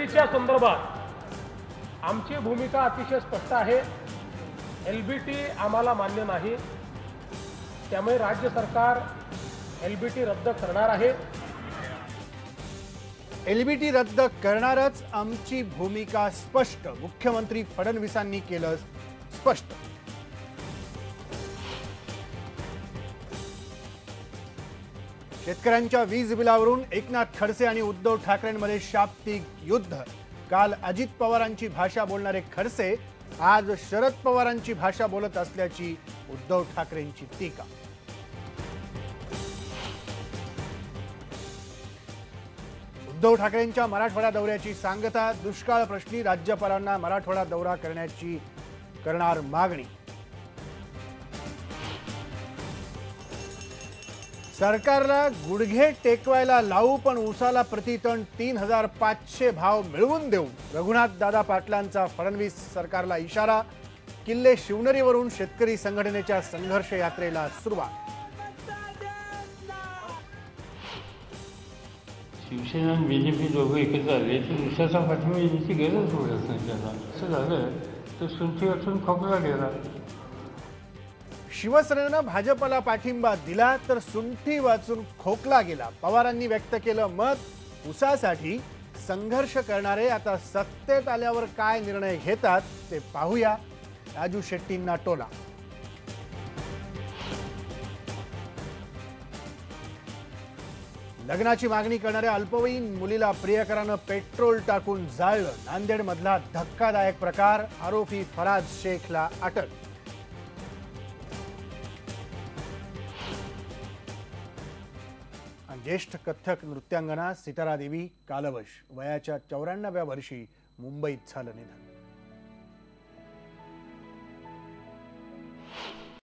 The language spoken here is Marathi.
एलबीटीच्या संदर्भात आमची भूमिका अतिशय स्पष्ट आहे। एलबीटी आम्हाला मान्य नाही, त्यामुळे राज्य सरकार एलबीटी रद्द करणार आहे। एलबीटी रद्द करणारच आमची भूमिका स्पष्ट, मुख्यमंत्री फडणवीसांनी केलं स्पष्ट। शेतकऱ्यांच्या वीज बिलावरून एकनाथ खडसे आणि उद्धव ठाकरेंमध्ये शाब्दिक युद्ध। काल अजित पवारांची भाषा बोलणारे खडसे आज शरद पवारांची भाषा बोलत असल्याची उद्धव ठाकरेंची टीका। उद्धव ठाकरेंच्या मराठवाडा दौऱ्याची सांगता, दुष्काळ प्रश्नी राज्यपालांना मराठवाडा दौरा करण्याची करणार मागणी। सरकारला गुडघे टेकवायला लावू, पण ऊसाला प्रतिटन 3500 भाव मिळवून देऊ, रघुनाथ दादा पाटलांचा फडणवीस सरकारला इशारा। किल्ले शिवनेरीवरून शेतकरी संघटनेच्या संघर्ष यात्रेला सुरुवात। शिवसेना आणि बीजेपी दोघं एकत्र आले तर ऊसाचा पाठिंबा येण्याची गरज पडत नाही त्यांना। असं झालं तर सुंठी वाचून खोकला गेला। शिवसेनेनं भाजपला पाठिंबा दिला तर सुंठी वाचून खोकला गेला। पवारांनी व्यक्त केलं मत, ऊसासाठी संघर्ष करणारे आता सत्तेत आल्यावर काय निर्णय घेतात ते पाहूया। राजू शेट्टींना टोला। लग्नाची मागणी करणाऱ्या अल्पवयीन मुलीला प्रियकरानं पेट्रोल टाकून जाळलं। नांदेडमधला धक्कादायक प्रकार, आरोपी फराज शेखला अटक। ज्येष्ठ कथ्थक नृत्यांगना सितारा देवी कालवश, वयाच्या 94व्या वर्षी मुंबईत झालं निधन।